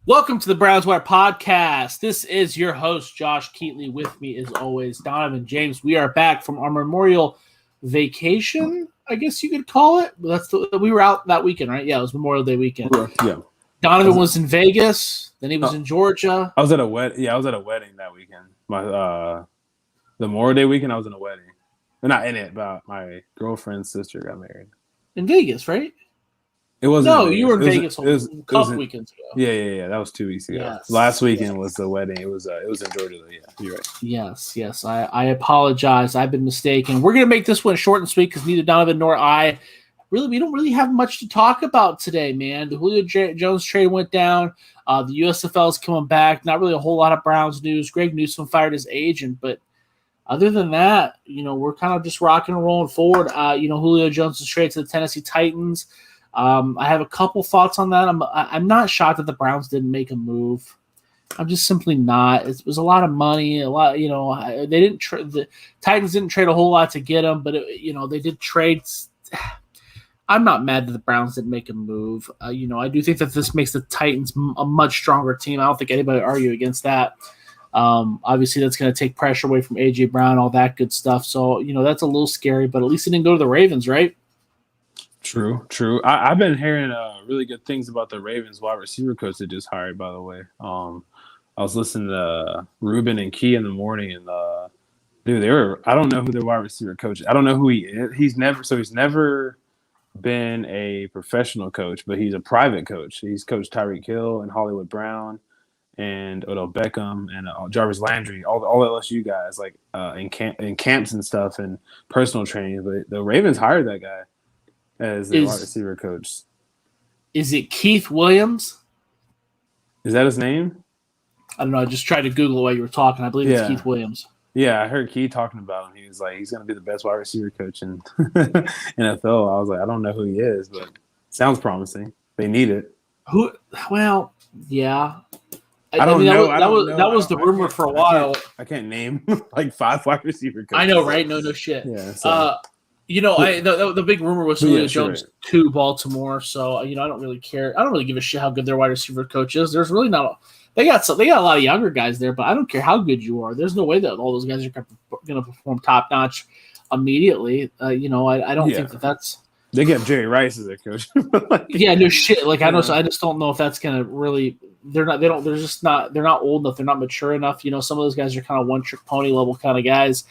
Welcome to the Browns Wire Podcast. This is your host, Josh Keatley. With me, as always, Donovan James. We are back from our memorial vacation, I guess you could call it. We were out that weekend, right? Yeah, it was Memorial Day weekend. Yeah. Donovan was in Vegas. Then he was in Georgia. I was at a wedding. Yeah, I was at a wedding that weekend. The Memorial Day weekend, I was in a wedding. Not in it, but my girlfriend's sister got married. In Vegas, right? It wasn't. No, you were in Vegas a couple weekends ago. Yeah. That was 2 weeks ago. Yes. Last weekend was the wedding. It was in Georgia, though. Yeah, you're right. Yes. I apologize. I've been mistaken. We're going to make this one short and sweet because neither Donovan nor I we don't really have much to talk about today, man. The Julio Jones trade went down. The USFL is coming back. Not really a whole lot of Browns news. Greg Newsome fired his agent, but other than that, we're kind of just rocking and rolling forward. Julio Jones is traded to the Tennessee Titans. I have a couple thoughts on that. I'm not shocked that the Browns didn't make a move. I'm just simply not. It was a lot of money. A lot, they didn't. The Titans didn't trade a whole lot to get him, but they did trade. I'm not mad that the Browns didn't make a move. I do think that this makes the Titans a much stronger team. I don't think anybody would argue against that. Obviously, that's going to take pressure away from A.J. Brown, all that good stuff. So, that's a little scary, but at least it didn't go to the Ravens, right? True. I've been hearing really good things about the Ravens wide receiver coach they just hired, by the way. I was listening to Ruben and Key in the morning, and I don't know who their wide receiver coach is. I don't know who he is. He's never been a professional coach, but he's a private coach. He's coached Tyreek Hill and Hollywood Brown and Odell Beckham and Jarvis Landry, all the LSU guys, like in camps and stuff and personal training. But the Ravens hired that guy as their wide receiver coach. Is it Keith Williams? Is that his name? I don't know. I just tried to Google it while you were talking. I believe it's Keith Williams. Yeah, I heard Keith talking about him. He was like, he's going to be the best wide receiver coach in NFL. I was like, I don't know who he is, but sounds promising. They need it. Well, yeah. I don't know. That was the rumor for a while. I can't name like 5 wide receiver coaches. I know, right? No shit. Yeah. So. The big rumor was Julio Jones to Baltimore. So I don't really care. I don't really give a shit how good their wide receiver coach is. There's really not. They got a lot of younger guys there, but I don't care how good you are. There's no way that all those guys are going to perform top notch immediately. I don't think that's. They get Jerry Rice as their coach. Yeah, no shit. Like I know, so I just don't know if that's going to really. They're not. They don't. They're just not. They're not old enough. They're not mature enough. Some of those guys are kind of one trick pony level kind of guys.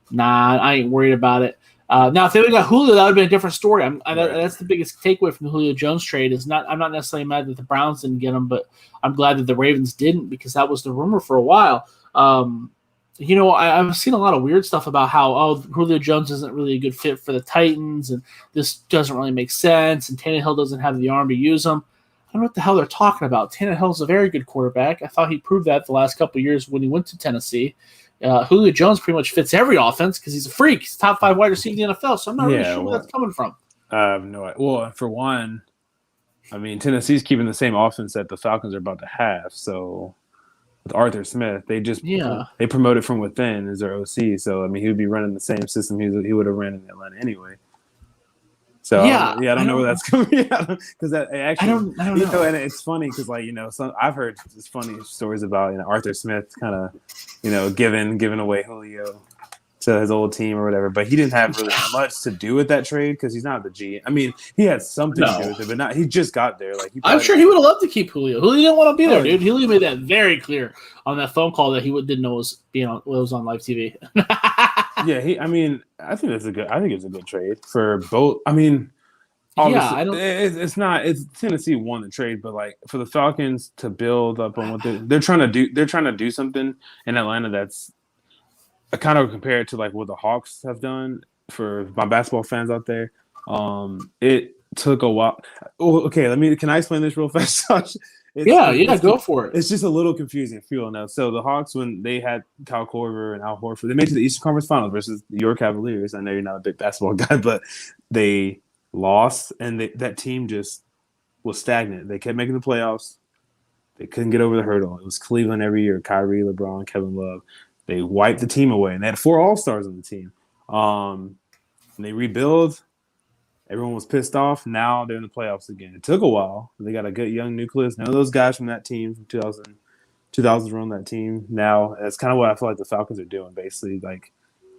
Nah, I ain't worried about it. Now, if they would have got Julio, that would have been a different story. That's the biggest takeaway from the Julio Jones trade. I'm not necessarily mad that the Browns didn't get him, but I'm glad that the Ravens didn't because that was the rumor for a while. I've seen a lot of weird stuff about how Julio Jones isn't really a good fit for the Titans, and this doesn't really make sense, and Tannehill doesn't have the arm to use him. I don't know what the hell they're talking about. Tannehill's a very good quarterback. I thought he proved that the last couple of years when he went to Tennessee. Julio Jones pretty much fits every offense because he's a freak. He's top 5 wide receiver in the NFL, so I'm not really sure where that's coming from. I have no idea. Well, for one, I mean, Tennessee's keeping the same offense that the Falcons are about to have. So with Arthur Smith, they promoted from within as their OC. So, I mean, he would be running the same system he would have ran in Atlanta anyway. So I don't know where that's coming because that actually I don't know. And it's funny because I've heard just funny stories about Arthur Smith kind of giving away Julio to his old team or whatever, but he didn't have really much to do with that trade because he's not the GM. I mean, he had something to do with it, but not. He just got there. I'm sure he would have loved to keep Julio. Julio didn't want to be there, dude. Julio made that very clear on that phone call that he didn't know was on live TV. Yeah, I think it's a good trade for both. I mean, obviously, it's Tennessee won the trade, but for the Falcons to build up on what they're trying to do something in Atlanta that's kind of compared to what the Hawks have done for my basketball fans out there. It took a while. Oh, okay, can I explain this real fast, Josh? Go for it. It's just a little confusing if you don't know. So the Hawks, when they had Kyle Korver and Al Horford, they made it to the Eastern Conference Finals versus your Cavaliers. I know you're not a big basketball guy, but they lost, and that team just was stagnant. They kept making the playoffs. They couldn't get over the hurdle. It was Cleveland every year, Kyrie, LeBron, Kevin Love. They wiped the team away, and they had 4 All-Stars on the team. And they rebuild. Everyone was pissed off. Now they're in the playoffs again. It took a while. They got a good young nucleus. None of those guys from that team from 2000s were on that team. Now that's kind of what I feel like the Falcons are doing. Basically, like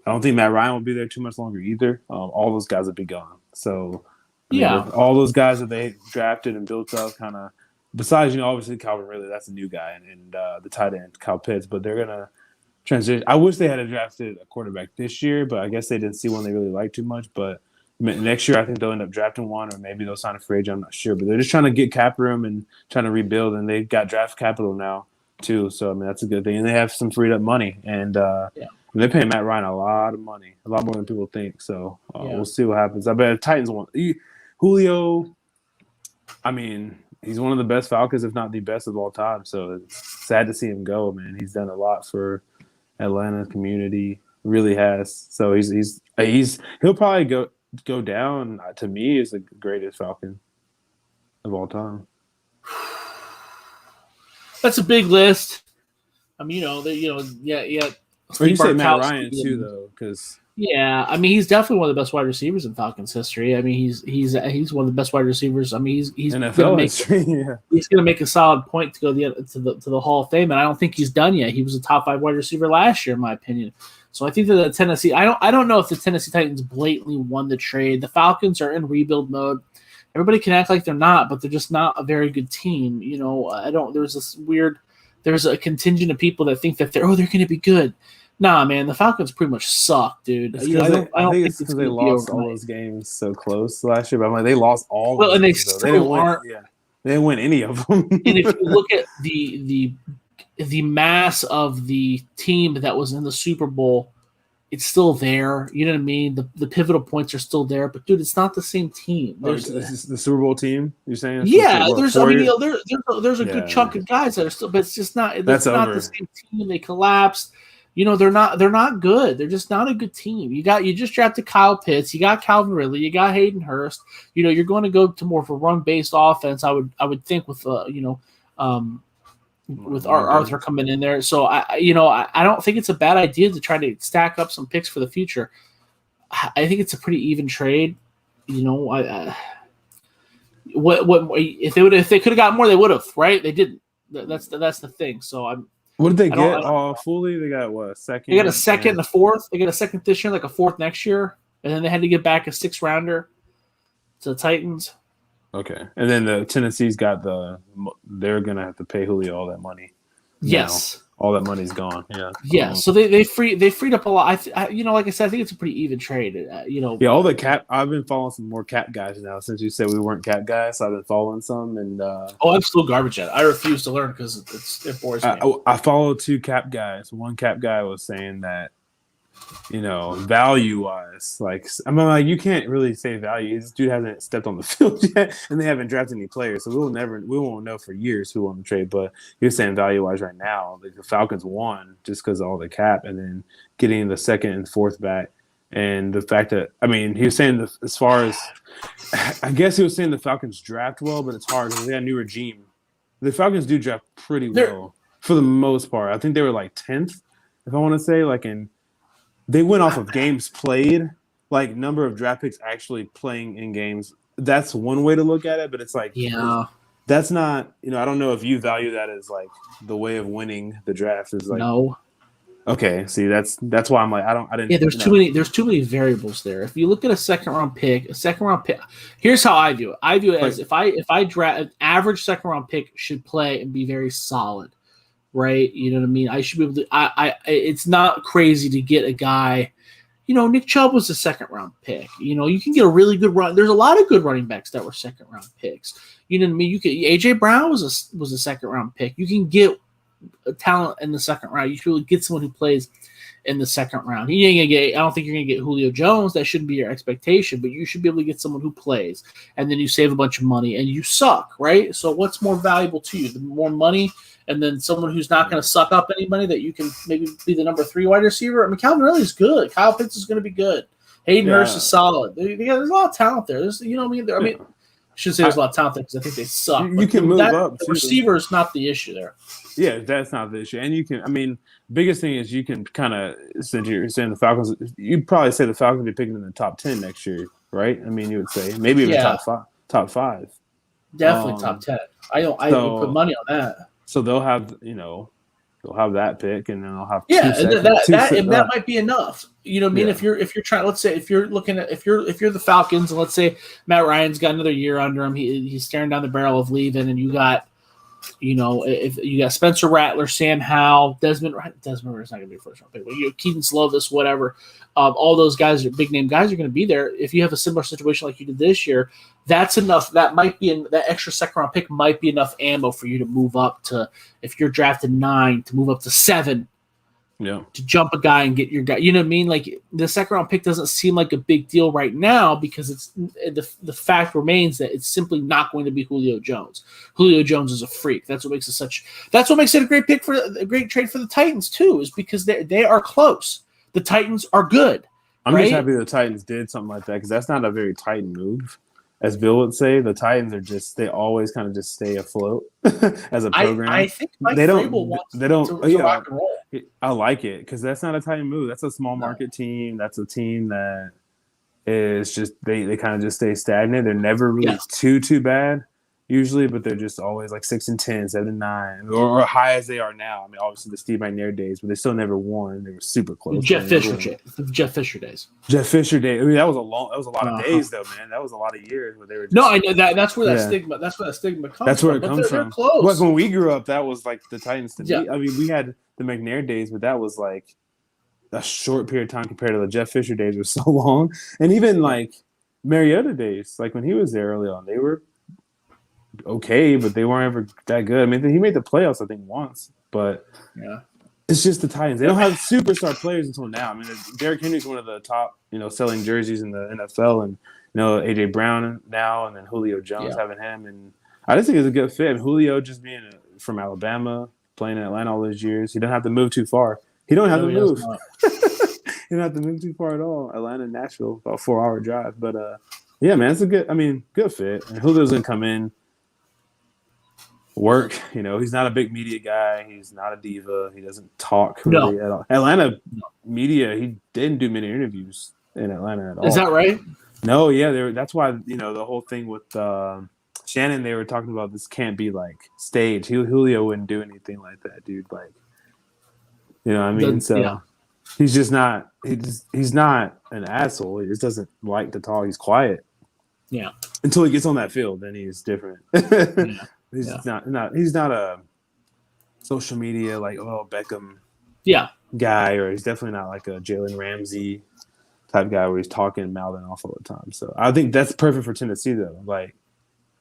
I don't think Matt Ryan will be there too much longer either. All those guys will be gone. So all those guys that they drafted and built up, kind of. Besides, obviously Calvin Ridley, that's a new guy, and the tight end Kyle Pitts, but they're gonna transition. I wish they had drafted a quarterback this year, but I guess they didn't see one they really liked too much. But next year, I think they'll end up drafting one, or maybe they'll sign a free agent. I'm not sure, but they're just trying to get cap room and trying to rebuild, and they've got draft capital now too. So I mean, that's a good thing, and they have some freed up money, and they're paying Matt Ryan a lot of money, a lot more than people think. So we'll see what happens. I bet Titans want Julio. I mean, he's one of the best Falcons, if not the best of all time. So it's sad to see him go, man. He's done a lot for Atlanta community, really has. So he'll probably go down to me as the greatest Falcon of all time. That's a big list. I mean, yeah. Or you say Matt Ryan too, though, because. Yeah, I mean he's definitely one of the best wide receivers in Falcons history. I mean he's one of the best wide receivers. I mean he's NFL history. He's going to make a solid point to go to the Hall of Fame, and I don't think he's done yet. He was a top 5 wide receiver last year, in my opinion. So I think that the Tennessee, I don't know if the Tennessee Titans blatantly won the trade. The Falcons are in rebuild mode. Everybody can act like they're not, but they're just not a very good team. There's a contingent of people that think that they're going to be good. Nah, man, the Falcons pretty much suck, dude. I don't think it's because they lost all those games so close last year. But I'm like, they lost all. Well, and they still aren't. They didn't win any of them. And if you look at the mass of the team that was in the Super Bowl, it's still there. You know what I mean? The pivotal points are still there, but dude, it's not the same team. This is the Super Bowl team. You're saying? Yeah, there's a good chunk of guys that are still, but it's just not. That's not the same team. They collapsed. They're not good. They're just not a good team. You just drafted Kyle Pitts. You got Calvin Ridley. You got Hayden Hurst. You're going to go to more of a run-based offense. I would think with Arthur coming in there. So I don't think it's a bad idea to try to stack up some picks for the future. I think it's a pretty even trade. What if they could have got more, they would have, right? They didn't. That's the thing. So what did they get? Fully, they got what? Second. They got a second and a fourth. They got a second this year, like a fourth next year, and then they had to get back a 6th rounder to the Titans. Okay, and then the Tennessee's got they're gonna have to pay Julio all that money. Yes, all that money's gone. Yeah. Yeah. So they freed up a lot. Like I said, I think it's a pretty even trade. Yeah, all the cap. I've been following some more cap guys now since you said we weren't cap guys. So I've been following some, and I'm still garbage at it. I refuse to learn because it bores me. I followed 2 cap guys. One cap guy was saying that, value wise, you can't really say value. This dude hasn't stepped on the field yet, and they haven't drafted any players, so we won't know for years who won the trade. But you're saying value wise right now, the Falcons won just because of all the cap, and then getting the 2nd and 4th back, and the fact that he was saying as far as I guess he was saying the Falcons draft well, but it's hard because they got a new regime. The Falcons do draft pretty well for the most part. I think they were 10th, if I want to say, they went off of games played, number of draft picks actually playing in games. That's one way to look at it, but it's that's not, I don't know if you value that as the way of winning the draft is no. Okay, see that's why I'm I didn't. Yeah, there's too many variables there. If you look at a second round pick, here's how I view it. I view it as if I draft an average second round pick should play and be very solid. Right, you know what I mean. I should be able to. It's not crazy to get a guy. Nick Chubb was a 2nd round pick. You can get a really good run. There's a lot of good running backs that were 2nd round picks. You know what I mean. AJ Brown was a 2nd round pick. You can get a talent in the 2nd round. You should really get someone who plays in the 2nd round. I don't think you're gonna get Julio Jones. That shouldn't be your expectation, but you should be able to get someone who plays, and then you save a bunch of money, and you suck, right? So what's more valuable to you? The more money. And then someone who's not going to suck up anybody that you can maybe be the number 3 wide receiver. Calvin Ridley's good. Kyle Pitts is going to be good. Hayden Hurst is solid. There's a lot of talent there. There's, shouldn't say there's a lot of talent there because I think they suck. You can move up. The receiver is not the issue there. Yeah, that's not the issue. And you can, I mean, biggest thing is you can kind of, since you're saying the Falcons, you'd probably say the Falcons will be picking in the top 10 next year, right? I mean, you would say maybe even top five. Definitely top 10. I would put money on that. So they'll have, they'll have that pick, and then they'll have that might be enough. You know what I mean? Yeah. If you're trying, let's say if you're the Falcons, and let's say Matt Ryan's got another year under him, he's staring down the barrel of leaving, and you got, if you got Spencer Rattler, Sam Howell, Desmond Ritter's not going to be a first round pick, but Keaton Slovis, whatever, all those guys are big name guys are going to be there. If you have a similar situation like you did this year, that's enough. That might be that extra second round pick might be enough ammo for you to move up to, if you're drafted 9, to move up to 7. Yeah. To jump a guy and get your guy. You know what I mean? Like, the second round pick doesn't seem like a big deal right now because it's the fact remains that it's simply not going to be Julio Jones. Julio Jones is a freak. That's what makes it a great pick a great trade for the Titans too, is because they are close. The Titans are good. I'm just happy the Titans did something like that because that's not a very Titan move. As Bill would say, the Titans are they always kind of just stay afloat as a program. I think Mike Vrabel wants to rock and roll. I like it because that's not a Titan move. That's a small market team. That's a team that is just they kind of just stay stagnant. They're never really too bad usually, but they're just always like 6-10, 7-9, or high as they are now. I mean, obviously the Steve McNair days, but they still never won. They were super close. Jeff Fisher days. Jeff Fisher days. I mean, that was a lot of days though, man. That was a lot of years where they were. No, I know that. That's where that stigma. That's where that stigma comes. That's where it comes from. They're close. Like when we grew up, that was like the Titans to me. I mean, we had the McNair days, but that was like a short period of time compared to the Jeff Fisher days were so long, and even like Mariota days, like when he was there early on, they were okay, but they weren't ever that good. I mean, he made the playoffs, I think, once, but it's just the Titans. They don't have superstar players until now. I mean, Derrick Henry's one of the top, selling jerseys in the NFL, and AJ Brown now, and then Julio Jones having him, and I just think it's a good fit. And Julio just being from Alabama, playing in Atlanta all those years, he doesn't have to move too far. He don't have to move. He don't have to move too far at all. Atlanta, Nashville, about 4-hour drive, but yeah, man, it's a good fit. And Julio's gonna come in. Work, he's not a big media guy. He's not a diva. He doesn't talk really at all. Atlanta media, he didn't do many interviews in Atlanta at all. Is that right? No, yeah. That's why, the whole thing with Shannon, they were talking about this can't be like staged. Julio wouldn't do anything like that, dude. Like, what I mean? He's just not, he's not an asshole. He just doesn't like to talk. He's quiet. Yeah. Until he gets on that field, then he's different. He's not a social media like Beckham guy, or he's definitely not like a Jalen Ramsey type guy where he's talking and mouthing off all the time. So I think that's perfect for Tennessee though. Like,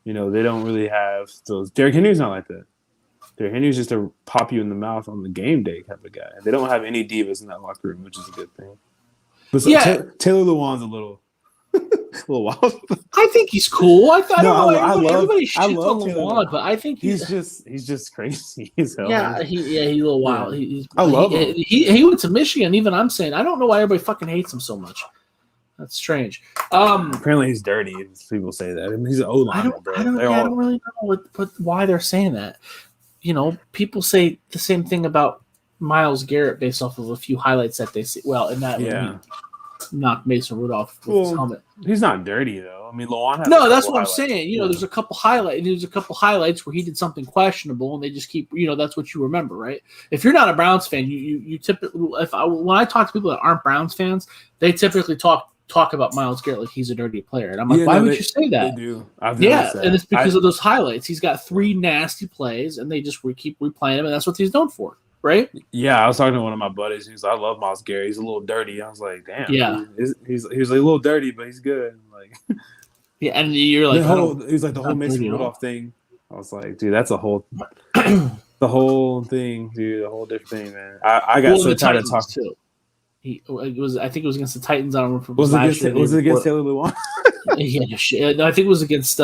they don't really have those. Derrick Henry's not like that. Derrick Henry's just a pop you in the mouth on the game day type of guy. They don't have any divas in that locker room, which is a good thing. But Taylor Lewan's a little wild. I think he's cool. I love everybody shits on Lewan, but I think he's just crazy as hell. Yeah, he's a little wild. I love him. He went to Michigan. Even I'm saying I don't know why everybody fucking hates him so much. That's strange. Apparently he's dirty. People say that. I mean, he's an O-lineer, bro. I don't really know why they're saying that. People say the same thing about Myles Garrett based off of a few highlights that they see. Well, in that he knocked Mason Rudolph with his helmet. He's not dirty though. I mean, Lewan. No, that's what I'm saying. There's a couple highlights where he did something questionable, and they just keep. That's what you remember, right? If you're not a Browns fan, you typically. When I talk to people that aren't Browns fans, they typically talk about Myles Garrett like he's a dirty player, and I'm like, why would you say that? They do. And it's because of those highlights. He's got 3 nasty plays, and they just keep replaying him, and that's what he's known for. Right? Yeah, I was talking to one of my buddies. He was like, I love Myles Garrett. He's a little dirty. I was like, damn. Yeah. He's a little dirty, but he's good. Like, yeah, and you're like, he's like the whole Mason Rudolph thing. I was like, dude, that's the whole thing, dude. The whole different thing, man. I got so tired of talking. Too. I think it was against the Titans. I don't remember. Was it against Taylor Lewan? Yeah, I think it was against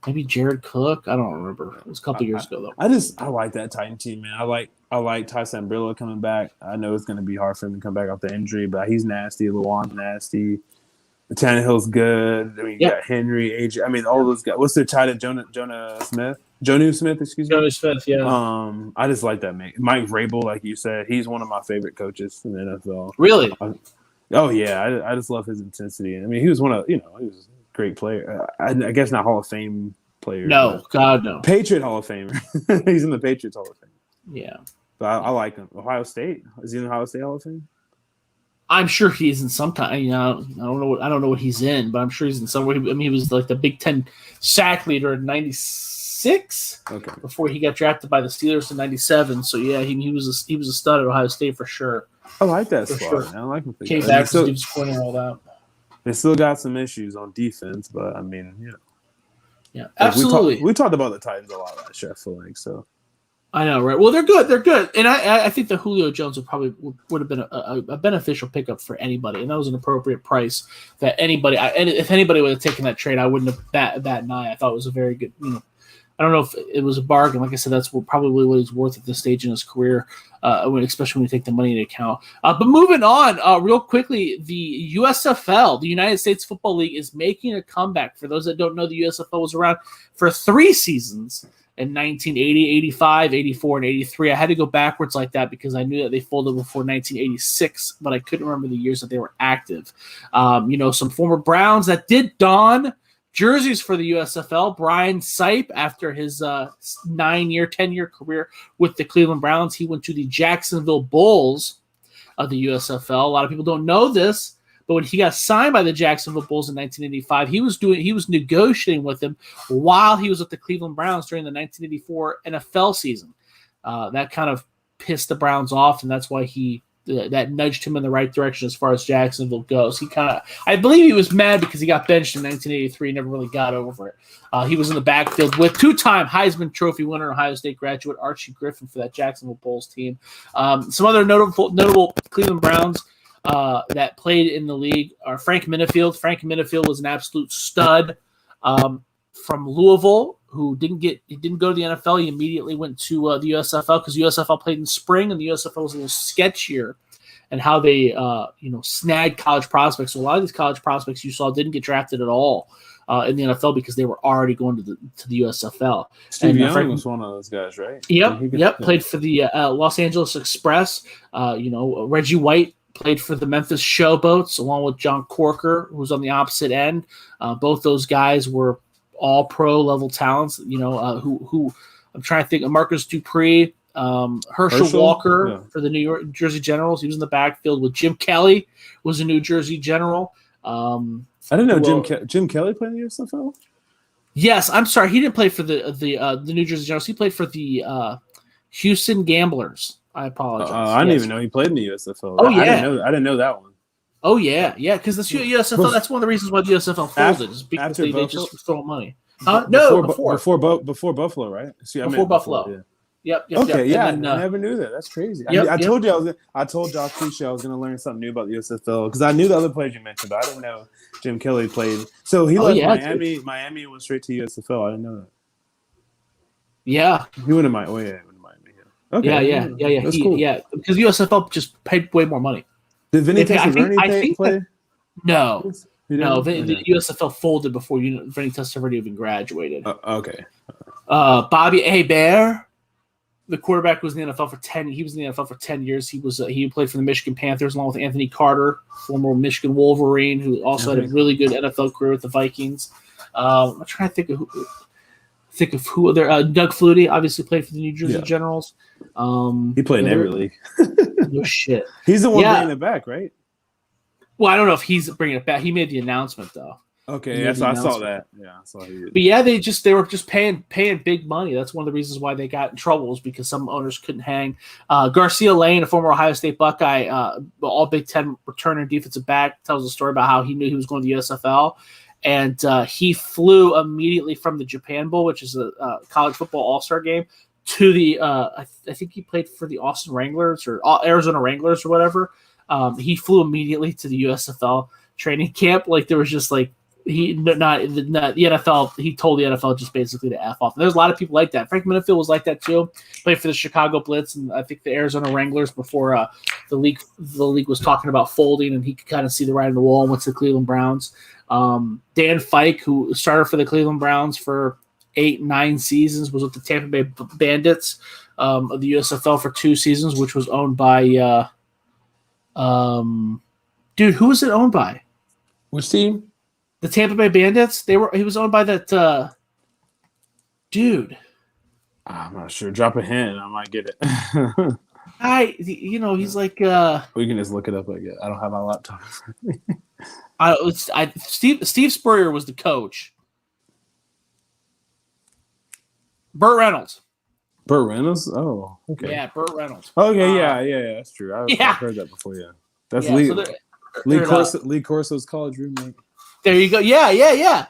maybe Jared Cook. I don't remember. It was a couple years ago though. I like that Titan team, man. I like Ty Sambrilla coming back. I know it's going to be hard for him to come back off the injury, but he's nasty. Lewan's nasty. Tannehill's good. I mean, you got Henry, Adrian. I mean, all those guys. What's their tight end? Jonnu Smith, excuse me. Jonnu Smith, yeah. I just like that man. Mike Vrabel, like you said, he's one of my favorite coaches in the NFL. Really? I just love his intensity. I mean, he was he was a great player. I guess not Hall of Fame player. No, God, no. Patriot Hall of Famer. He's in the Patriots Hall of Fame. Yeah. But I like him. Ohio State. Is he in the Ohio State Hall of Fame? I'm sure he's in some kind. I don't know what he's in, but I'm sure he's in somewhere. I mean, he was like the Big Ten sack leader in '96. Okay. Before he got drafted by the Steelers in '97. So yeah, he was a stud at Ohio State for sure. I like that squad. Sure. I like him. Came back to Steve's corner and all that. They still got some issues on defense, but I mean, yeah, absolutely. We talked about the Titans a lot last year. I feel like so. I know, right? Well, they're good, and I think that Julio Jones would have been a beneficial pickup for anybody, and that was an appropriate price that anybody. If anybody would have taken that trade, I wouldn't have bat an eye. I thought it was a very good. I don't know if it was a bargain. Like I said, that's probably what he's worth at this stage in his career, especially when you take the money into account. But moving on, real quickly, the USFL, the United States Football League, is making a comeback. For those that don't know, the USFL was around for 3 seasons. In 1980, 85, 84, and 83. I had to go backwards like that because I knew that they folded before 1986, but I couldn't remember the years that they were active. Some former Browns that did don jerseys for the USFL. Brian Sipe, after his 10-year career with the Cleveland Browns, he went to the Jacksonville Bulls of the USFL. A lot of people don't know this, but when he got signed by the Jacksonville Bulls in 1985, he was negotiating with them while he was with the Cleveland Browns during the 1984 NFL season. That kind of pissed the Browns off, and that's why that nudged him in the right direction as far as Jacksonville goes. I believe he was mad because he got benched in 1983 and never really got over it. He was in the backfield with 2-time Heisman Trophy winner, Ohio State graduate Archie Griffin for that Jacksonville Bulls team. Some other notable Cleveland Browns that played in the league are Frank Minifield. Frank Minifield was an absolute stud from Louisville, who didn't go to the NFL. He immediately went to the USFL because USFL played in spring, and the USFL was a little sketchier and how they snagged college prospects. So a lot of these college prospects you saw didn't get drafted at all in the NFL because they were already going to the USFL. Steve Young was one of those guys, right? Yep. Played for the Los Angeles Express. Reggie White played for the Memphis Showboats along with John Corker, who was on the opposite end. Both those guys were all pro level talents, who I'm trying to think of. Marcus Dupree, Herschel Walker for the New Jersey Generals. He was in the backfield with Jim Kelly, was a New Jersey General. I didn't know Jim Kelly played in the USFL. Yes, I'm sorry. He didn't play for the New Jersey Generals. He played for the Houston Gamblers. I apologize. I didn't even know he played in the USFL. Oh, yeah. I didn't know that one. Oh, yeah. Because the USFL, that's one of the reasons why the USFL folded, is because they just throw money. Before Buffalo, right? Before Buffalo. Yep. Okay, yeah, I never knew that. That's crazy. I told y'all pre-show I was going to learn something new about the USFL because I knew the other players you mentioned, but I didn't know Jim Kelly played. So he left Miami. Miami went straight to USFL. I didn't know that. Yeah. He went to Miami. Yeah. Okay. Yeah. That's cool. Yeah, because USFL just paid way more money. Did Vinny Testaverde play? No. The USFL folded before Vinny Testaverde even graduated. Okay. Bobby Hebert, the quarterback, was in the NFL for 10. He was in the NFL for 10 years. He played for the Michigan Panthers along with Anthony Carter, former Michigan Wolverine, who also had a really good NFL career with the Vikings. I'm trying to think of who other. Doug Flutie obviously played for the New Jersey Generals. He played in every league. No shit. He's the one bringing it back, right? Well, I don't know if he's bringing it back. He made the announcement though. Okay, so I saw that. Yeah, I saw he did. But yeah, they were just paying big money. That's one of the reasons why they got in trouble, was because some owners couldn't hang. Garcia Lane, a former Ohio State Buckeye, all Big Ten returner defensive back, tells a story about how he knew he was going to the USFL. And he flew immediately from the Japan Bowl, which is a college football all-star game, to the I think he played for the Austin Wranglers or Arizona Wranglers or whatever. He flew immediately to the USFL training camp. Like, there was just like the NFL. He told the NFL just basically to F off. And there's a lot of people like that. Frank Minifield was like that too. Played for the Chicago Blitz and I think the Arizona Wranglers before the league was talking about folding, and he could kind of see the writing on the wall and went to the Cleveland Browns. Dan Fike, who started for the Cleveland Browns for 8-9 seasons, was with the Tampa Bay Bandits of the USFL for 2 seasons, which was owned by dude, who was it owned by? Which team? The Tampa Bay Bandits. He was owned by that dude. I'm not sure. Drop a hint, I might get it. He's like. We can just look it up. I guess I don't have my laptop. Steve Spurrier was the coach. Burt Reynolds. Burt Reynolds? Oh, okay. Yeah, Burt Reynolds. Okay, yeah, that's true. I've heard that before. Yeah, that's Lee Corso's college roommate. There you go. Yeah.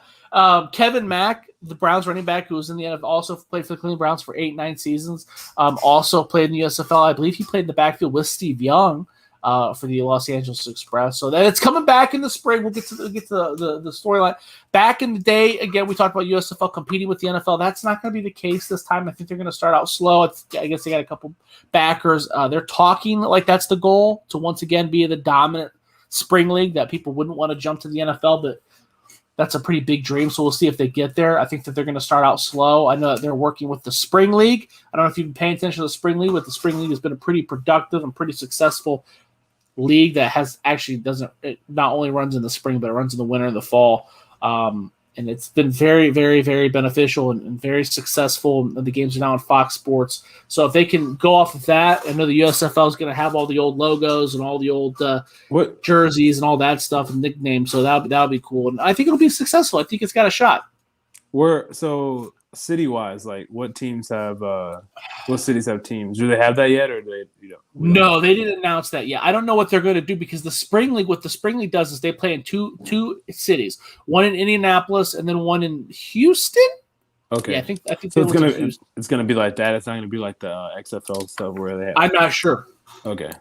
Kevin Mack, the Browns running back who was in the NFL, also played for the Cleveland Browns for 8-9 seasons. Also played in the USFL. I believe he played in the backfield with Steve Young for the Los Angeles Express. So that it's coming back in the spring. We'll get to the storyline. Back in the day, again, we talked about USFL competing with the NFL. That's not going to be the case this time. I think they're going to start out slow. I guess they got a couple backers. They're talking like that's the goal, to once again be the dominant spring league that people wouldn't want to jump to the NFL, but that's a pretty big dream. So we'll see if they get there. I think that they're going to start out slow. I know that they're working with the spring league. I don't know if you've been paying attention to the spring league, but the spring league has been a pretty productive and pretty successful league that it not only runs in the spring, but it runs in the winter and the fall. And it's been very, very, very beneficial and very successful. The games are now on Fox Sports. So if they can go off of that, I know the USFL is going to have all the old logos and all the old jerseys and all that stuff and nicknames. So that'll be cool. And I think it'll be successful. I think it's got a shot. So city-wise, like what cities have teams? Do they have that yet, or do they? No, they didn't announce that yet. I don't know what they're going to do because the spring league. What the spring league does is they play in two cities, one in Indianapolis and then one in Houston. Okay, yeah, I think so it's gonna be like that. It's not gonna be like the XFL stuff where they have. I'm not sure. Okay.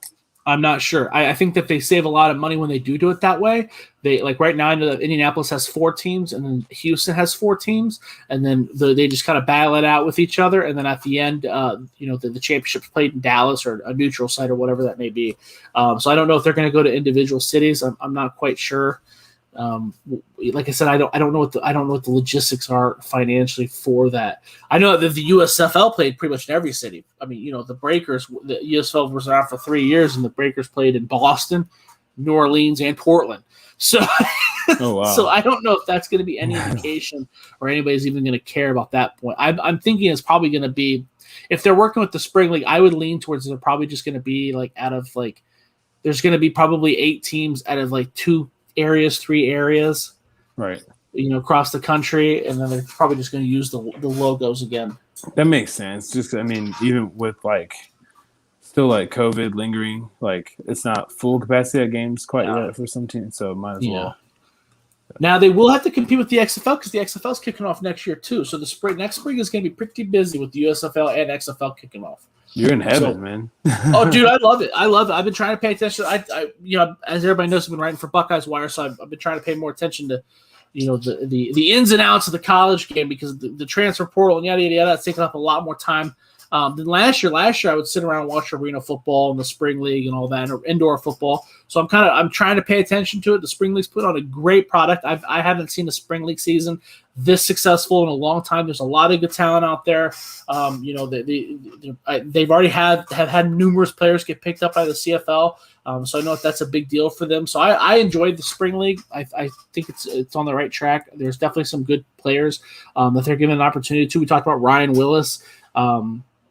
I'm not sure. I think that they save a lot of money when they do it that way. They like right now, I know that Indianapolis has 4 teams, and then Houston has 4 teams, and then they just kind of battle it out with each other. And then at the end, the championship's played in Dallas or a neutral site or whatever that may be. So I don't know if they're going to go to individual cities. I'm not quite sure. Like I said, I don't know what the logistics are financially for that. I know that the USFL played pretty much in every city. I mean, the Breakers, the USFL was around for 3 years, and the Breakers played in Boston, New Orleans, and Portland. So, oh, wow. So I don't know if that's going to be any indication or anybody's even going to care about that point. I'm thinking it's probably going to be, if they're working with the spring league, I would lean towards they're probably just going to be like there's going to be probably 8 teams out of like 3 areas, right? Across the country, and then they're probably just going to use the logos again. That makes sense. Just, I mean, even with still COVID lingering, it's not full capacity at games quite yet for some teams, so might as well. Now they will have to compete with the XFL because the XFL is kicking off next year too. So next spring is going to be pretty busy with the USFL and XFL kicking off. You're in heaven, man. Oh, dude, I love it. I've been trying to pay attention. I as everybody knows, I've been writing for Buckeyes Wire, so I've been trying to pay more attention to, the ins and outs of the college game because the transfer portal and yada yada yada. That's taking up a lot more time than last year. Last year, I would sit around and watch arena football and the spring league and all that, or indoor football. So I'm trying to pay attention to it. The spring league's put on a great product. I haven't seen a spring league season this successful in a long time. There's a lot of good talent out there. They've already have had numerous players get picked up by the CFL. So I know that's a big deal for them. So I enjoyed the spring league. I think it's on the right track. There's definitely some good players that they're given an opportunity to. We talked about Ryan Willis.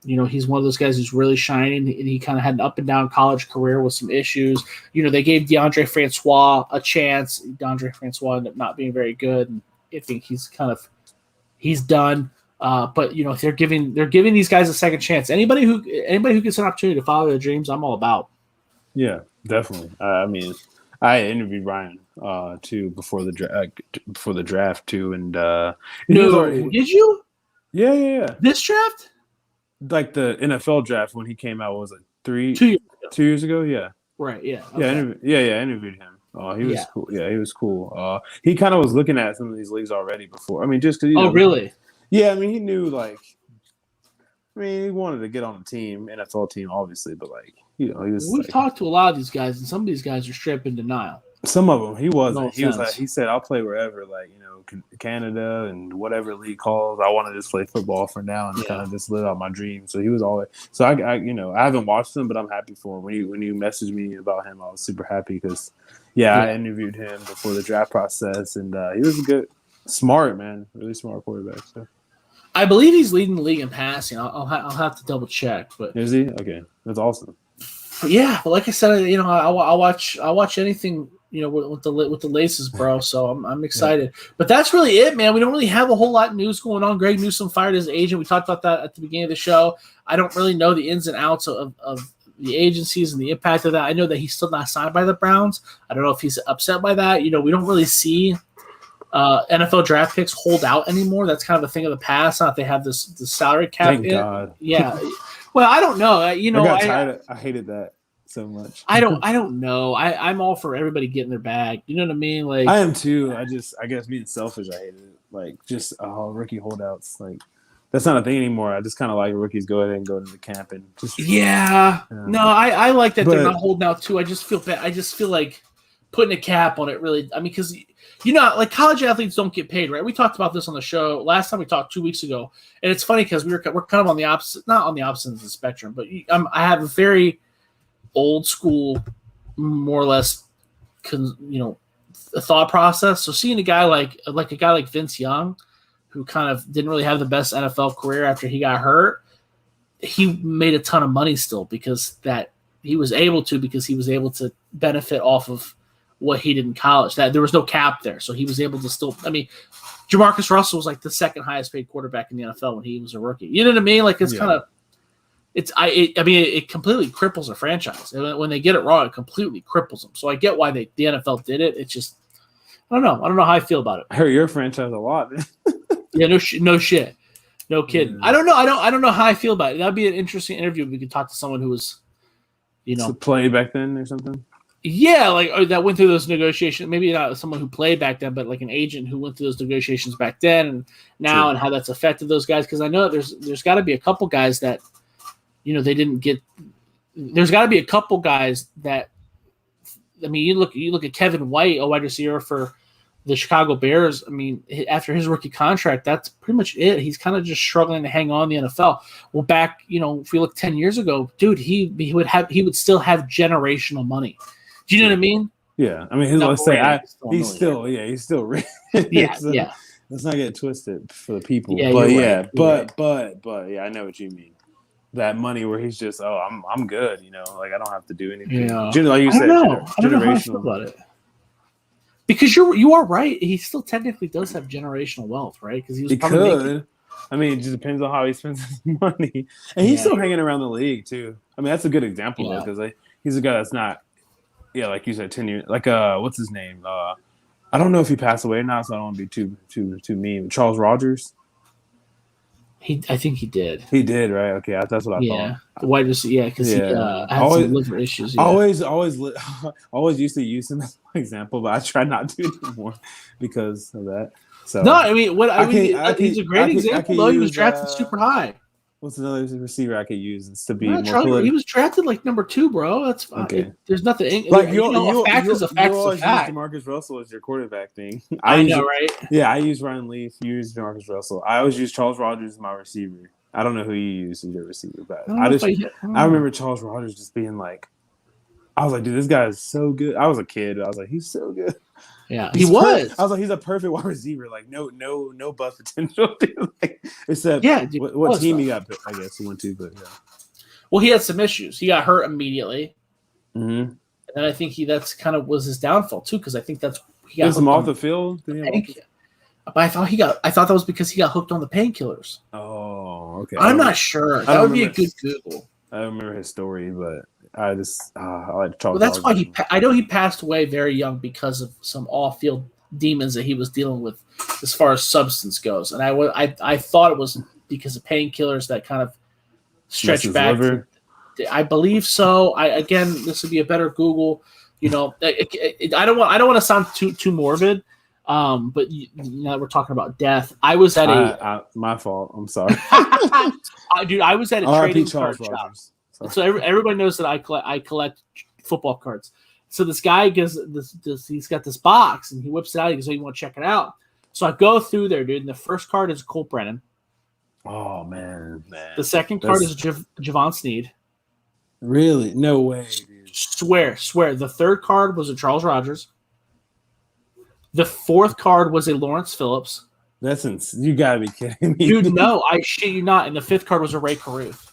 He's one of those guys who's really shining, and he kind of had an up and down college career with some issues. They gave DeAndre Francois a chance. DeAndre Francois ended up not being very good, and I think he's done. But they're giving these guys a second chance. Anybody who gets an opportunity to follow their dreams, I'm all about. Yeah, definitely. I mean, I interviewed Ryan too before the draft too, and did you? Yeah. This draft? Like the NFL draft when he came out, what was it 2 years ago? 2 years ago? Yeah. Right. Yeah. Okay. I interviewed him. Oh, he was cool. Yeah, he was cool. He kind of was looking at some of these leagues already before. I mean, just because. Oh, really? Yeah, I mean, he knew like. I mean, he wanted to get on a team, NFL team, obviously, but like, he was. We've talked to a lot of these guys, and some of these guys are straight up in denial. Some of them, he wasn't. No he was like, he said, "I'll play wherever, like Canada and whatever league calls. I want to just play football for now and kind of just live out my dream." So he was always. So I haven't watched him, but I'm happy for him. When you messaged me about him, I was super happy because, I interviewed him before the draft process, and he was a good, smart man, really smart quarterback. So. I believe he's leading the league in passing. I'll have to double check, but is he? Okay, that's awesome. But yeah, but like I said, I'll watch anything. With the laces, bro. So I'm excited. Yeah. But that's really it, man. We don't really have a whole lot of news going on. Greg Newsome fired his agent. We talked about that at the beginning of the show. I don't really know the ins and outs of the agencies and the impact of that. I know that he's still not signed by the Browns. I don't know if he's upset by that. We don't really see NFL draft picks hold out anymore. That's kind of a thing of the past. Not they have the salary cap. Thank God. Yeah. Well, I don't know. I got tired. I hated that so much. I don't know. I'm all for everybody getting their bag. You know what I mean? Like I am too. I guess being selfish, I hated it. Like just rookie holdouts. Like that's not a thing anymore. I just kind of like rookies go ahead and go to the camp and just. Yeah. No, I like that they're not holding out too. I just feel bad. I just feel like putting a cap on it really. I mean, because like college athletes don't get paid, right? We talked about this on the show last time we talked 2 weeks ago, and it's funny because we're kind of on the opposite, not on the opposite of the spectrum, but I have a very old school, more or less, a thought process. So seeing a guy like Vince Young, who kind of didn't really have the best NFL career after he got hurt, he made a ton of money still because he was able to benefit off of what he did in college. That there was no cap there, so he was able to still. I mean, Jamarcus Russell was like the second highest paid quarterback in the NFL when he was a rookie. You know what I mean? Like it's kind of. It completely cripples a franchise. When they get it wrong, it completely cripples them. So I get why the NFL did it. It's just I don't know. I don't know how I feel about it. I heard your franchise a lot. Yeah, no shit, no kidding. Yeah. I don't know. I don't know how I feel about it. That'd be an interesting interview if we could talk to someone who was, played back then or something. Yeah, like that went through those negotiations. Maybe not someone who played back then, but like an agent who went through those negotiations back then and now, True. And how that's affected those guys. Because I know there's got to be a couple guys that. They didn't get. There's got to be a couple guys that. I mean, you look at Kevin White, a wide receiver for the Chicago Bears. I mean, after his rookie contract, that's pretty much it. He's kind of just struggling to hang on in the NFL. Well, back, if we look 10 years ago, dude, he would still have generational money. Do you know what I mean? Yeah, I mean, he's still rich. Yeah. Let's not get twisted for the people. Yeah, but I know what you mean. That money where he's just, I'm good, like I don't have to do anything. Yeah. Like you said, I don't know how I feel about it. Because you are right. He still technically does have generational wealth, right? Because he could. I mean, it just depends on how he spends his money, and he's still hanging around the league too. I mean, that's a good example though, because he's a guy that's not, like you said, 10 years. Like what's his name? I don't know if he passed away or not, so I don't want to be too mean. Charles Rogers. I think he did. He did, right? Okay, that's what I thought. Yeah, wide receiver. Yeah, because he had some liver issues. Yeah. Always used to use him as an example, but I try not to anymore because of that. So no, I mean, he's a great example. Though he was drafted super high. What's another receiver I could use to be more political? He was drafted like number 2, bro. That's fine. Okay. There's nothing. Like a fact is a fact. You always use Jamarcus Russell as your quarterback thing. I know, right? Yeah, I use Ryan Leaf. You use Jamarcus Russell. I always use Charles Rogers as my receiver. I don't know who you use as your receiver, but I remember Charles Rogers just being like, I was like, dude, this guy is so good. I was a kid. I was like, he's so good. Yeah, he was. I was like, he's a perfect wide receiver. Like, no bust potential. Like, except, what team he got? I guess he went to, but yeah. Well, he had some issues. He got hurt immediately, and I think that's kind of was his downfall too. Because I think he got some off the field. But I thought that was because he got hooked on the painkillers. Oh, okay. I'm not sure. That would be a good Google. I don't remember his story, but I just I like Charles. Well, that's why I know he passed away very young because of some off-field demons that he was dealing with as far as substance goes, and I thought it was because of painkillers that kind of stretched back. I believe so. This would be a better Google You know, I don't want to sound too morbid, but now we're talking about death. I was at my fault. I'm sorry, dude. I was at a trading card shop. So everybody knows that I collect football cards. So this guy he's got this box and he whips it out. He goes, "Oh, you want to check it out?" So I go through there, dude. And the first card is Colt Brennan. Oh man. The second card is Javon Sneed. Really? No way, dude. Swear. The third card was a Charles Rogers. The fourth card was a Lawrence Phillips. You gotta be kidding me, dude. No, I shit you not. And the fifth card was a Ray Caruth.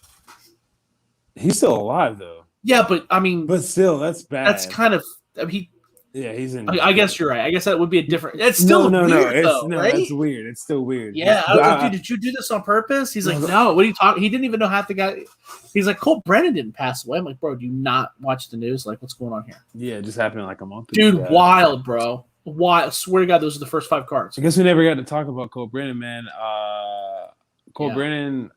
He's still alive though. Yeah, but I mean, but still, that's bad. That's kind of he's in. I guess you're right. I guess that would be a different. It's still weird, right? It's weird. It's still weird. Yeah, I was like, dude, did you do this on purpose? He's like, no. What are you talking? He didn't even know half the guy. He's like, Colt Brennan didn't pass away. I'm like, bro, do you not watch the news? Like, what's going on here? Yeah, it just happened like a month ago. Dude, wild, bro. Wild. Swear to God, those are the first 5 cards. I guess we never got to talk about Colt Brennan, man. Colt Brennan.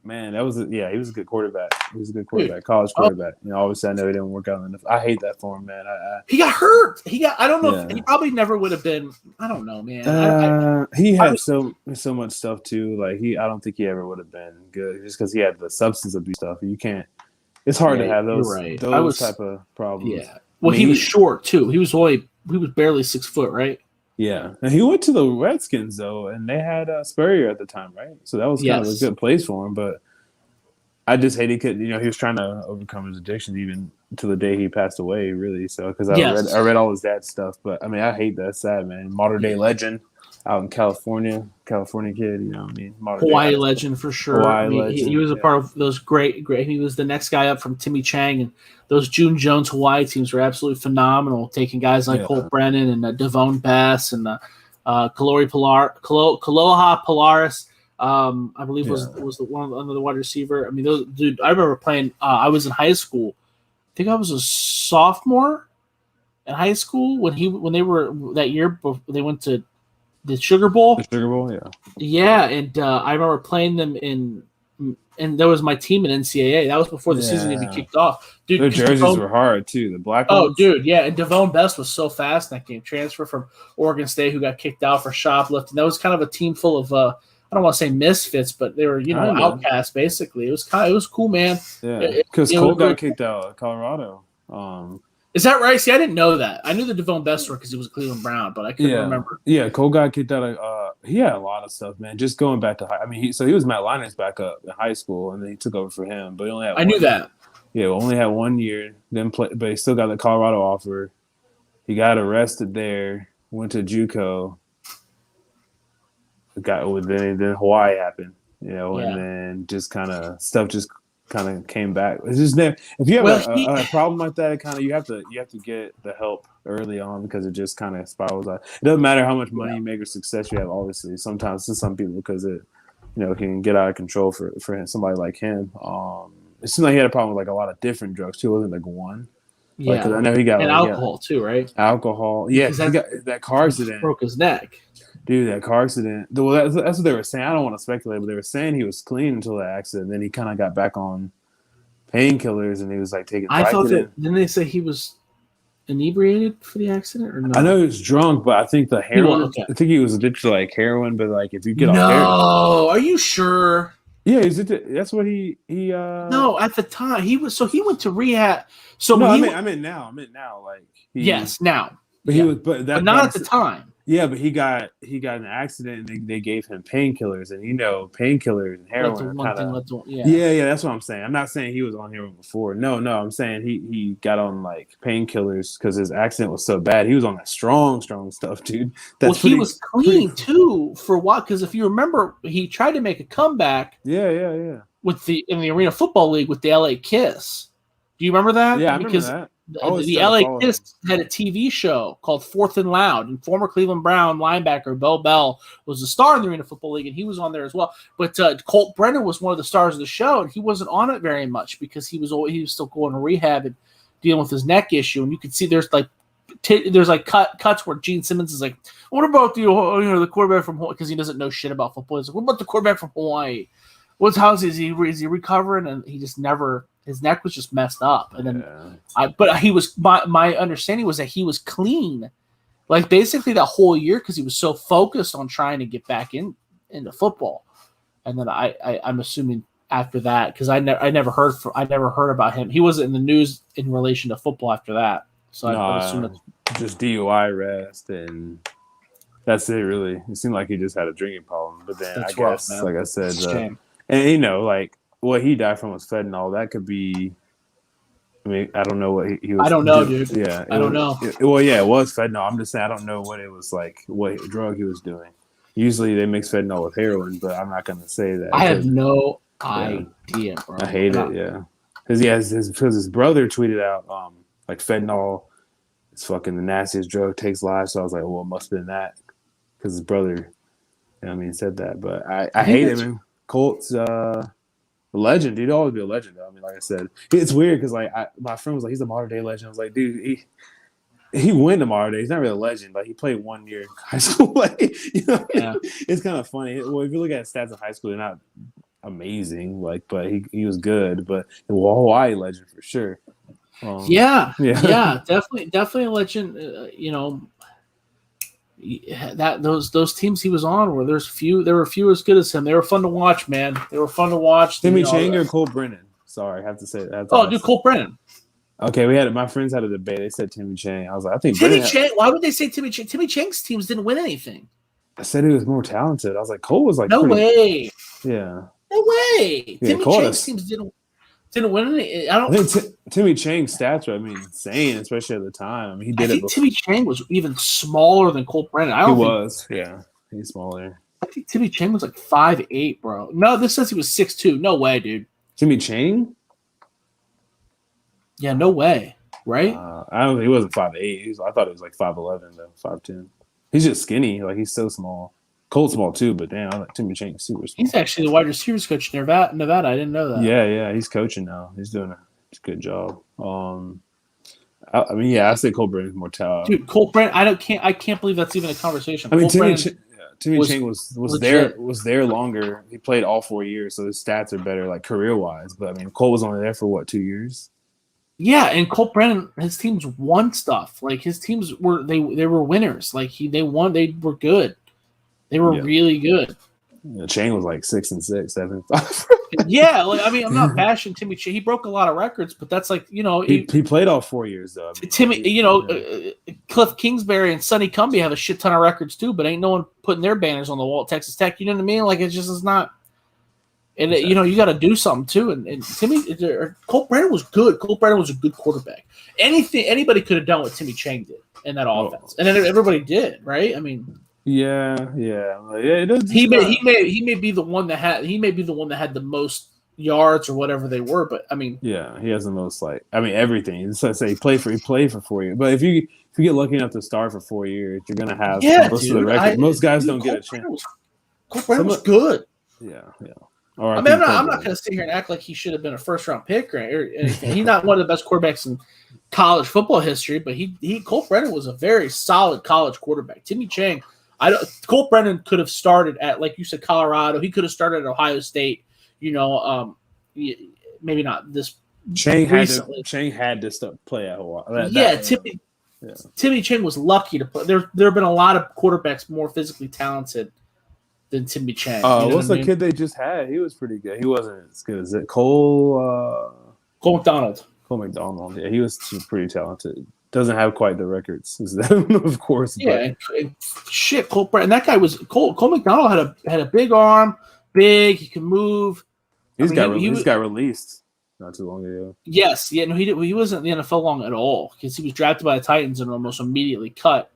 Man, he was a good quarterback. He was a good quarterback, college quarterback. You know, obviously I know he didn't work out enough. I hate that for him, man. He got hurt. I don't know if he probably never would have been. I don't know, man. He had so much stuff too. Like I don't think he ever would have been good just because he had the substance abuse stuff. You can't. It's hard to have those type of problems. Yeah. Well, he was short too. He was barely 6 foot, right? Yeah, and he went to the Redskins though, and they had Spurrier at the time, right? So that was kind of a good place for him. But I just hate he could. You know, he was trying to overcome his addiction even to the day he passed away. Really, so because I read all his dad's stuff. But I mean, I hate that. Sad man, modern day legend out in California kid. You know, what I mean, Hawaii legend for sure. He was a part of those great. He was the next guy up from Timmy Chang, and those June Jones Hawaii teams were absolutely phenomenal. Taking guys like Colt Brennan and Devone Bass and Kaloha Polaris. I believe was the one under the wide receiver. I mean, those dude. I remember playing. I was in high school. I think I was a sophomore in high school when they were that year. They went to the Sugar Bowl. The Sugar Bowl, yeah. Yeah, and I remember playing them and there was my team in NCAA. That was before the season even kicked off. Dude, their jerseys were hard too. The black ones. Oh, dude, yeah. And Devone Best was so fast in that game. Transfer from Oregon State who got kicked out for shoplifting. That was kind of a team full of I don't want to say misfits, but they were outcasts basically. It was cool, man. Yeah, because Cole got kicked out of Colorado. Is that right? See, I didn't know that. I knew the Devone Best story because he was a Cleveland Brown, but I couldn't remember. Yeah, Cole got kicked out of he had a lot of stuff, man. Just going back to he was Matt Linus back up in high school, and then he took over for him. But he only had I knew that. Yeah, only had 1 year, then play, but he still got the Colorado offer. He got arrested there, went to JUCO. Then Hawaii happened, and then just kind of stuff just kind of came back. It's just if you have a problem like that, you have to get the help early on because it just kind of spirals out. It doesn't matter how much money you make or success you have. Obviously, sometimes to some people because it can get out of control for somebody like him. It seemed like he had a problem with like a lot of different drugs too. It wasn't like one. Yeah, because I know he got alcohol too, right? Alcohol, yeah. He got that car accident. Broke his neck. Dude, that car accident. Well, that's what they were saying. I don't want to speculate, but they were saying he was clean until that accident. Then he kind of got back on painkillers, and he was like taking. I thought that. Didn't they say he was inebriated for the accident, or no? I know he was drunk, but I think the heroin. I think he was addicted to like heroin, but like if you get off heroin. No, are you sure? Yeah, that's what he. No, at the time he was. So he went to rehab. So no, I meant now. Like yes, now. But he was, but not at the time. Yeah, but he got in an accident and they gave him painkillers, and painkillers and heroin. Yeah, that's what I'm saying. I'm not saying he was on heroin before. No, I'm saying he got on like painkillers because his accident was so bad. He was on that strong stuff, dude. He was clean too for a while because if you remember, he tried to make a comeback. Yeah. In the Arena Football League with the LA Kiss. Do you remember that? Yeah, I remember that. The LA Kiss had a TV show called Fourth and Loud, and former Cleveland Brown linebacker Bo Bell was a star in the Arena Football League, and he was on there as well. But Colt Brennan was one of the stars of the show, and he wasn't on it very much because he was still going to rehab and dealing with his neck issue. And you can see there's cuts where Gene Simmons is like, "What about the quarterback from Hawaii?" Because he doesn't know shit about football. He's like, "What about the quarterback from Hawaii? Is he recovering?" And he just never His neck was just messed up, and then but he was my understanding was that he was clean, like basically that whole year because he was so focused on trying to get back into football, and then I'm assuming after that because I never heard about him. He wasn't in the news in relation to football after that, so I assume that's just DUI arrest and. That's it, really. It seemed like he just had a drinking problem. But then that's guess, rough, like I said, and like what he died from was fentanyl. That could be. I mean, I don't know what he was. I don't know, dude. Yeah, I don't know. It was fentanyl. I'm just saying I don't know what it was like, what drug he was doing. Usually they mix fentanyl with heroin, but I'm not going to say that. I have no idea, bro. I hate it, yeah. Because his brother tweeted out like fentanyl is fucking the nastiest drug, takes lives. So I was like, well, it must have been that. Because his brother, said that. But I hate him. Colt's a legend, dude. He'll always be a legend, though. I mean, like I said, it's weird because my friend was like, he's a modern day legend. I was like, dude, he went to modern day. He's not really a legend. Like he played 1 year in high school. It's kind of funny. Well, if you look at stats in high school, they're not amazing. But he was good. But a Hawaii legend for sure. Definitely a legend. That those teams he was on where there were few as good as him. They were fun to watch, man. They were fun to watch. Timmy Chang or Cole Brennan? Sorry, I have to say that. Cole Brennan. Okay, my friends had a debate. They said Timmy Chang. I was like, I think Timmy Chang. Why would they say Timmy Chang? Timmy Chang's teams didn't win anything. I said he was more talented. I was like, Cole was like, no way. Yeah. No way. Yeah, Timmy Chang's teams didn't win any. I think Timmy Chang's stats are, insane, especially at the time. He did it. Timmy Chang was even smaller than Cole Brennan. He's smaller. I think Timmy Chang was like 5'8", bro. No, this says he was 6'2". No way, dude. Timmy Chang? Yeah, no way. Right? I don't think he wasn't 5'8". I thought it was like 5'11", though, 5'10". He's just skinny. Like he's so small. Cole's small too, but damn, I like Timmy Chang super small. He's actually the wide receivers coach in Nevada. I didn't know that. Yeah, he's coaching now. He's doing a good job. I say Cole Brennan's more talented. Dude, Cole Brennan, I can't believe that's even a conversation. Timmy Chang was there longer. He played all 4 years, so his stats are better, like career wise. But Cole was only there for what, 2 years? Yeah, and Cole Brennan, his teams won stuff. Like his teams were they were winners. Like they won. They were good. They were really good. Chang was like 6-6, 7-5. Yeah, I'm not bashing Timmy Chang. He broke a lot of records, but that's like he played all 4 years though. Cliff Kingsbury and Sonny Cumbie have a shit ton of records too, but ain't no one putting their banners on the wall at Texas Tech. You know what I mean? Like it's not. And you got to do something too. And Cole Brennan was good. Cole Brennan was a good quarterback. Anybody could have done what Timmy Chang did in that offense, and then everybody did, right? Yeah. It does. He may be the one that had the most yards or whatever they were, but yeah, he has the most everything. So say he played for 4 years, but if you get lucky enough to start for 4 years, you're gonna have most of the record. Most guys don't get a chance. Cole Brennan was good. Yeah. I'm not going to sit here and act like he should have been a first-round pick or anything. He's not one of the best quarterbacks in college football history, but Cole Brennan was a very solid college quarterback. Timmy Chang, Cole Brennan could have started at, like you said, Colorado. He could have started at Ohio State. Maybe not this. Chang had to play at Hawaii. Timmy Chang was lucky to play. There have been a lot of quarterbacks more physically talented than Timmy Chang. What's the kid they just had? He was pretty good. He wasn't as good as it. Cole McDonald. Cole McDonald. Yeah, he was pretty talented. Doesn't have quite the records as them, of course. Yeah, and Cole Brennan. That guy was Cole McDonald had a big arm, big. He could move. He got released not too long ago. Yes, yeah. No, he wasn't in the NFL long at all because he was drafted by the Titans and almost immediately cut.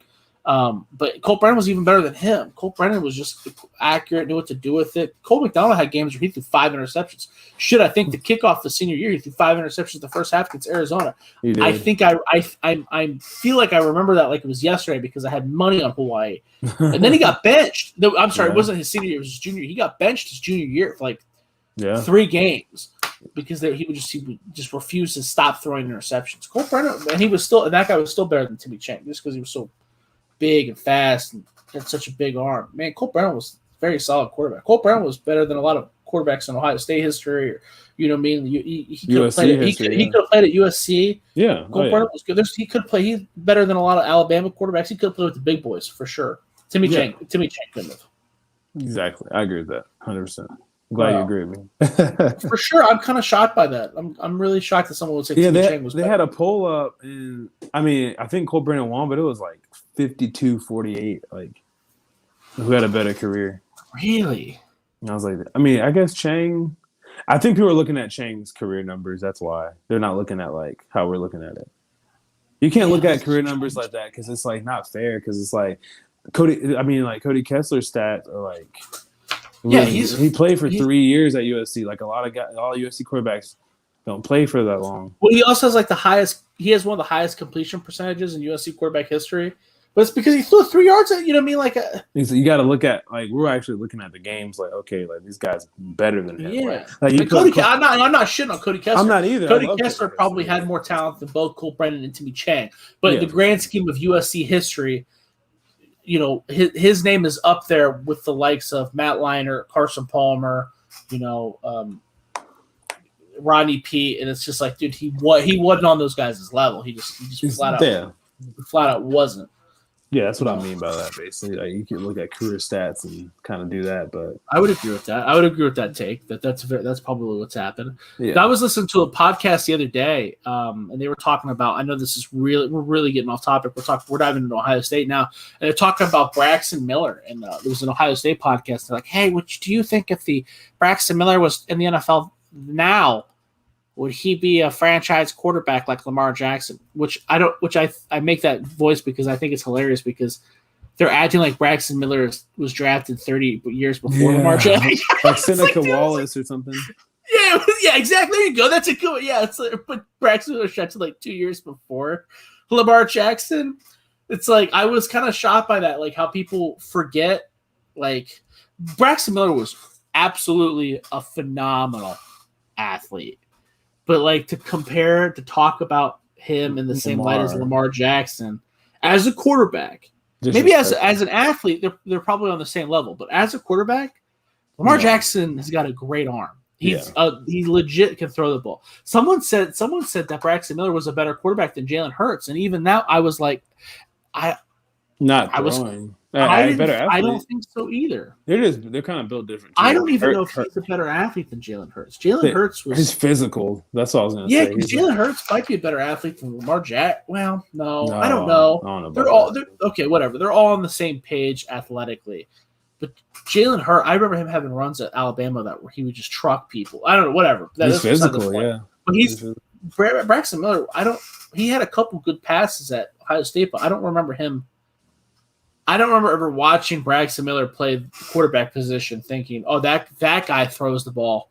But Cole Brennan was even better than him. Cole Brennan was just accurate, knew what to do with it. Cole McDonald had games where he threw 5 interceptions. I think the kickoff the senior year, he threw 5 interceptions the first half against Arizona. I think I feel like I remember that like it was yesterday because I had money on Hawaii. And then he got benched. I'm sorry, It wasn't his senior year, it was his junior year. He got benched his junior year for like 3 games because he would just refuse to stop throwing interceptions. Cole Brennan, and that guy was still better than Timmy Chang just because he was so big and fast and had such a big arm. Man, Cole Brennan was a very solid quarterback. Cole Brennan was better than a lot of quarterbacks in Ohio State history. Or, you know what I mean? He could have USC played. He could have played at USC. Yeah, was good. He could play. He's better than a lot of Alabama quarterbacks. He could play with the big boys for sure. Timmy Chang couldn't have. Exactly, I agree with that 100%. I'm glad you agree with me. For sure, I'm kind of shocked by that. I'm really shocked that someone would say Timmy Chang was better. They had a poll up, and I mean, I think Cole Brandon won, but it was like 52-48. Like, who had a better career? Really? And I was like, I mean, I guess Chang. I think people are looking at Chang's career numbers. That's why they're not looking at like how we're looking at it. You can't look at career numbers like that because it's like not fair. Because it's like Cody Kessler's stats are like. He played for 3 years at USC. Like all USC quarterbacks don't play for that long. Well, he also has like the highest. He has one of the highest completion percentages in USC quarterback history. But it's because he threw 3 yards at, you know what I mean? Like you got to look at, like, we're actually looking at the games like, okay, like these guys better than him. Yeah. Like I'm not shitting on Cody Kessler. I'm not either. Cody Kessler probably had more talent than both Cole Brennan and Timmy Chang. But in the grand scheme of USC history, you know, his name is up there with the likes of Matt Leinart, Carson Palmer, you know, Rodney Peete, and it's just like, dude, he wasn't on those guys' level. He just flat out wasn't. Yeah, that's what I mean by that. Basically, like, you can look at career stats and kind of do that. But I would agree with that. I would agree with that take. That's probably what's happened. Yeah. I was listening to a podcast the other day, and they were talking about. I know this is we're really getting off topic. We're diving into Ohio State now, and they're talking about Braxton Miller. And there was an Ohio State podcast. They're like, "Hey, what do you think if the Braxton Miller was in the NFL now? Would he be a franchise quarterback like Lamar Jackson?" I make that voice because I think it's hilarious because they're acting like Braxton Miller was drafted 30 years before Lamar Jackson. Like Seneca Wallace or something. Yeah, exactly. There you go. That's a good one. Yeah, it's like, but Braxton Miller was drafted like 2 years before Lamar Jackson. It's like I was kind of shocked by that, like how people forget. Like Braxton Miller was absolutely a phenomenal athlete. But like to talk about him in the same light as Lamar Jackson as a quarterback, maybe as an athlete, they're probably on the same level. But as a quarterback, Lamar Jackson has got a great arm. He legit can throw the ball. Someone said that Braxton Miller was a better quarterback than Jalen Hurts, and even now I was like, I don't think so either. They're kind of built different. Too. I don't even know if he's a better athlete than Jalen Hurts. Jalen Hurts was he's physical. That's all I was going to say. Yeah, Jalen Hurts might be a better athlete than Lamar Jackson. Well, no, I don't know. They're okay, whatever. They're all on the same page athletically. But Jalen Hurts, I remember him having runs at Alabama where he would just truck people. I don't know, whatever. He's physical, yeah. But Braxton Miller. He had a couple good passes at Ohio State, but I don't remember ever watching Braxton Miller play the quarterback position thinking, "Oh, that guy throws the ball."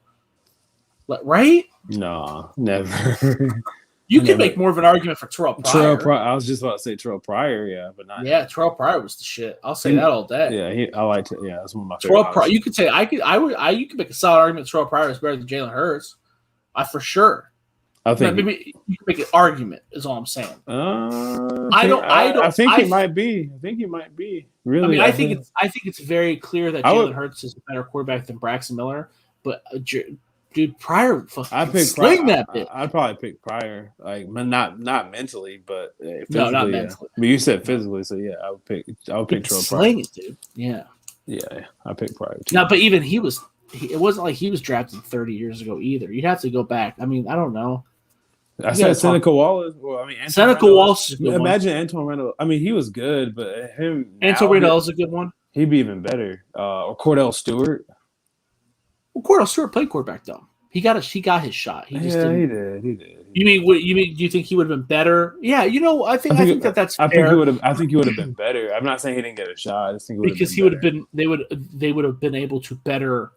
Right? No, never. You could make more of an argument for Terrell Pryor. I was just about to say Terrell Pryor, yeah, but not. Yeah, Terrell Pryor was the shit. I'll say that all day. Yeah, I liked it. Yeah, that's one of my favorite. Terrell Pryor. You could say you could make a solid argument. Terrell Pryor is better than Jalen Hurts, for sure. I think maybe you can make an argument. Is all I'm saying. I think he might be. I think he might be. Really, I think it's very clear that Jalen Hurts is a better quarterback than Braxton Miller. But dude, Pryor fucking sling that bit. I'd probably pick Pryor, like not mentally, but physically. No, not mentally. But you said physically, so yeah, I would pick Terrell Pryor. Sling it, dude. Yeah. Yeah, I pick Pryor too. No, but even it wasn't like he was drafted 30 years ago either. You'd have to go back. I mean, I don't know. I said Seneca Wallace. Well, I mean, Seneca Wallace. Imagine Antoine Randall. I mean, he was good, but Antoine Randall is a good one. He'd be even better. Or Cordell Stewart. Well, Cordell Stewart played quarterback though. He got his shot. He did. You mean? Do you think he would have been better? Yeah. You know, I think that's fair. I think he would have been better. I'm not saying he didn't get a shot. I just think he would have been. They would have been able to better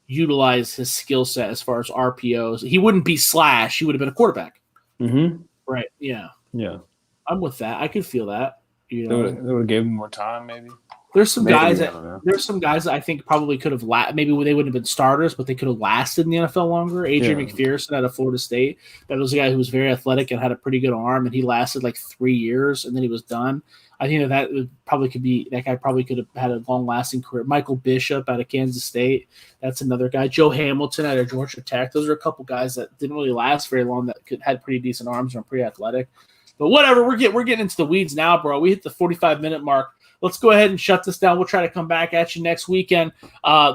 utilize his skill set as far as RPOs. He wouldn't be Slash. He would have been a quarterback. Mm-hmm. Right. Yeah. Yeah. I'm with that. I could feel that. You know, they would have gave him more time, maybe. There's some guys that I think probably could have maybe they wouldn't have been starters, but they could have lasted in the NFL longer. Adrian McPherson out of Florida State. That was a guy who was very athletic and had a pretty good arm, and he lasted like 3 years, and then he was done. I think that guy probably could have had a long-lasting career. Michael Bishop out of Kansas State. That's another guy. Joe Hamilton out of Georgia Tech. Those are a couple guys that didn't really last very long that had pretty decent arms and were pretty athletic. But whatever, we're getting into the weeds now, bro. We hit the 45-minute mark. Let's go ahead and shut this down. We'll try to come back at you next weekend.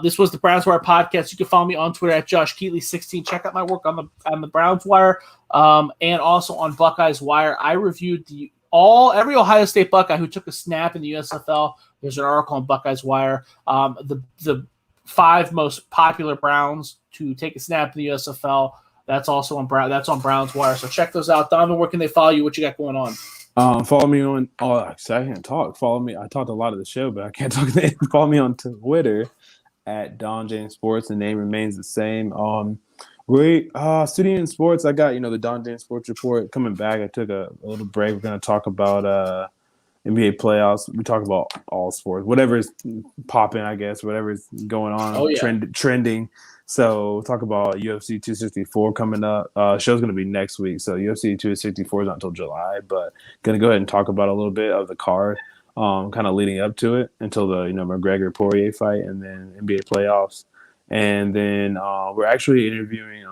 This was the Browns Wire podcast. You can follow me on Twitter at JoshKeatley16. Check out my work on the Browns Wire and also on Buckeyes Wire. I reviewed every Ohio State Buckeye who took a snap in the USFL. There's an article on Buckeyes Wire. The 5 most popular Browns to take a snap in the USFL. That's also on Browns Wire. So check those out. Donovan, where can they follow you? What you got going on? Follow me on. Oh, actually, I can't talk. Follow me. I talked a lot of the show, but I can't talk. Follow me on Twitter at Don James Sports. The name remains the same. Studying sports. I got the Don James Sports Report coming back. I took a little break. We're going to talk about NBA playoffs. We talk about all sports, whatever is popping, I guess, whatever is going on, trending. So we'll talk about UFC 264 coming up. Show's going to be next week. So UFC 264 is not until July, but going to go ahead and talk about a little bit of the card, kind of leading up to it until the McGregor-Poirier fight and then NBA playoffs. And then we're actually interviewing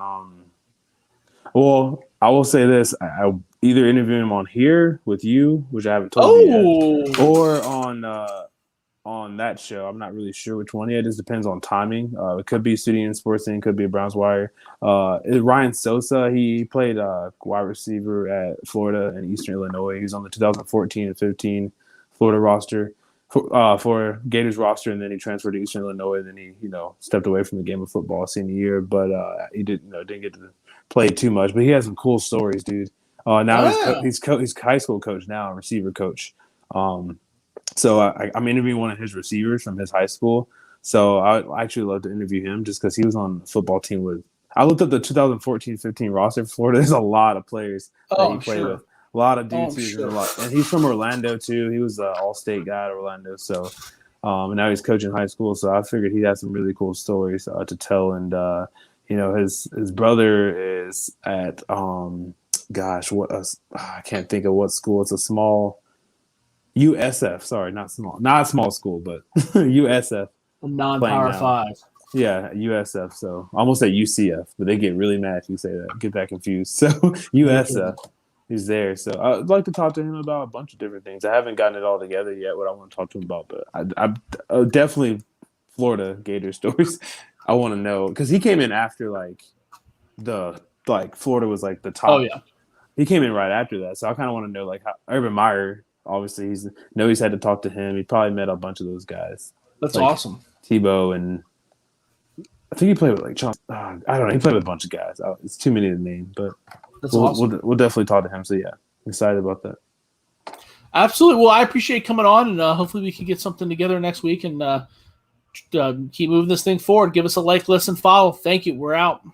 well, I will say this. I'll either interview him on here with you, which I haven't told you yet, or on that show. I'm not really sure which one yet. It just depends on timing. It could be Studio Sports Thing, could be a Browns Wire. Ryan Sosa, he played wide receiver at Florida and Eastern Illinois. He was on the 2014 and 15 Florida roster for Gators roster, and then he transferred to Eastern Illinois. And then he, stepped away from the game of football senior year, but he didn't get to play too much. But he has some cool stories, dude. Now he's high school coach now, receiver coach. So I'm interviewing one of his receivers from his high school. So I actually love to interview him just because he was on the football team with. I looked at the 2014-15 roster for Florida. There's a lot of players that he played with. A lot of dudes. And he's from Orlando too. He was an all-state guy at Orlando. So and now he's coaching high school. So I figured he had some really cool stories to tell. And his brother is at I can't think of what school. It's a small. USF, sorry, not a small school, but USF. Non-Power 5. Yeah, USF. So almost at UCF, but they get really mad if you say that. Get that confused. So USF, he's there. So I'd like to talk to him about a bunch of different things. I haven't gotten it all together yet. What I want to talk to him about, but I definitely Florida Gator stories. I want to know because he came in after Florida was like the top. Oh yeah, he came in right after that. So I kind of want to know how Urban Meyer. Obviously, he's had to talk to him. He probably met a bunch of those guys. That's awesome. Tebow and I think he played with John. I don't know. He played with a bunch of guys. It's too many to name, but awesome. We'll definitely talk to him. So yeah, excited about that. Absolutely. Well, I appreciate coming on, and hopefully we can get something together next week and keep moving this thing forward. Give us a like, listen, follow. Thank you. We're out.